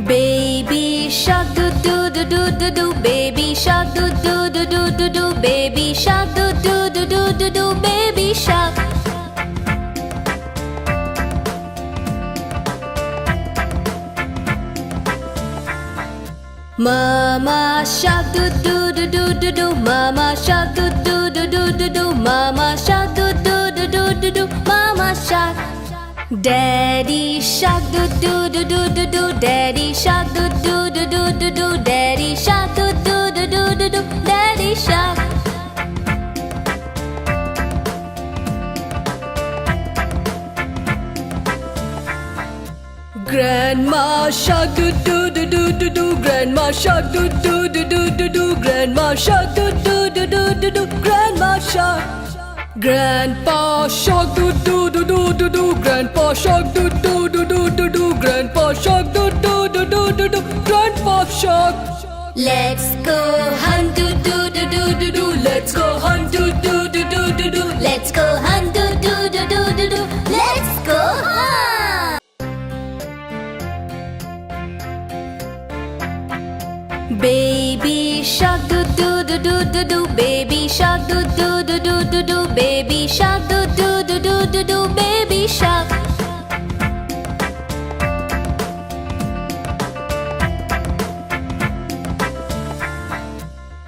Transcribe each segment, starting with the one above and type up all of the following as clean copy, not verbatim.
Baby shark do do do do do do. Baby shark do do do do do do. Baby shark do do do do do do. Baby shark. Mama shark do do do do do do. Mama shark do do do do do do. Mama shark do do do do do do. Mama shark. Daddy shark do do do do do do. Daddy shark do do do do do do. Daddy shark do do do do do do. Daddy shark. Grandma shark do do do do do do. Grandma shark do do do do do do. Grandma shark do do do do do do. Grandma shark. Grandpa shark do do do do do do. Grandpa shark do do do do do do. Grandpa shark do do do do do do. Grandpa shark. Let's go hunt do do do do do do. Let's go hunt do do do do do do. Let's go hunt do do do do do do. Let's go hunt. Baby shark do do do do do do. Baby shark do do do do do do. Baby shark do do do do do do. Baby shark.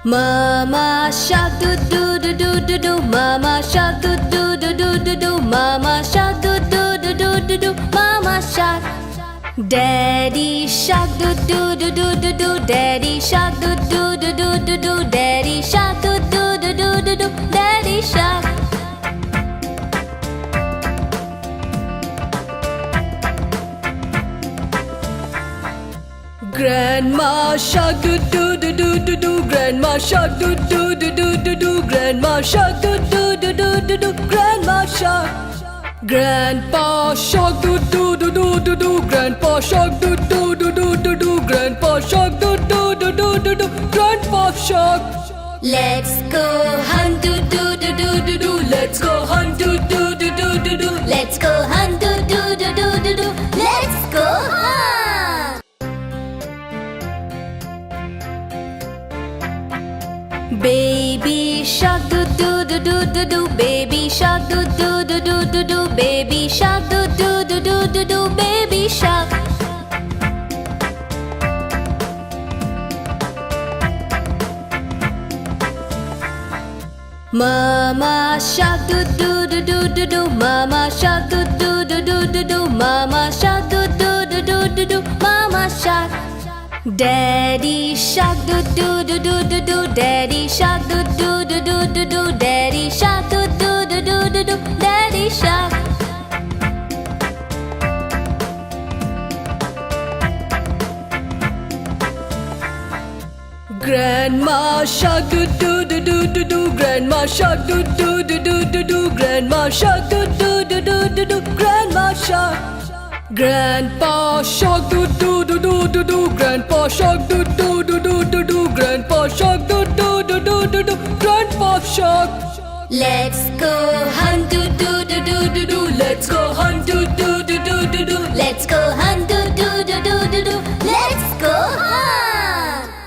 Mama shark do do do do do do. Mama shark do do do do do do. Mama shark do do do do do do. Mama shark. Daddy shark do do do do do do. Daddy shark do do do do do do. Daddy shark do do do do do do. Daddy shark. Grandma shark do do do do do do. Grandma shark do do do do do do. Grandma shark do do do do do do. Grandma shark. Grandpa shark do do do do do do. Grandpa shark do do do do do do. Grandpa shark do do do do do do. Grandpa shark. Let's go hunt do do do do do do. Let's go hunt do do do do do do. Let's go hunt do do do do do do. Let's go hunt. Baby shark do do do do do do. Baby shark do do do do do do. Baby shark do do do do do do. Baby shark. Mama shark do do do do do do. Mama shark do do do do do do. Mama shark do do do do do do. Mama shark. Daddy shark do do do do do do. Daddy shark do do do do do do. Daddy shark do do do do do do. Daddy shark. Grandma shark do do do do do do. Grandma shark do do do do do do. Grandma shark do do do do do do. Grandma shark. Grandpa shark do do do do do do. Grandpa shark do do do do do do. Grandpa shark do do do do do do. Grandpa shark. Let's go hunt do do do do do do. Let's go hunt do do do do do do. Let's go hunt do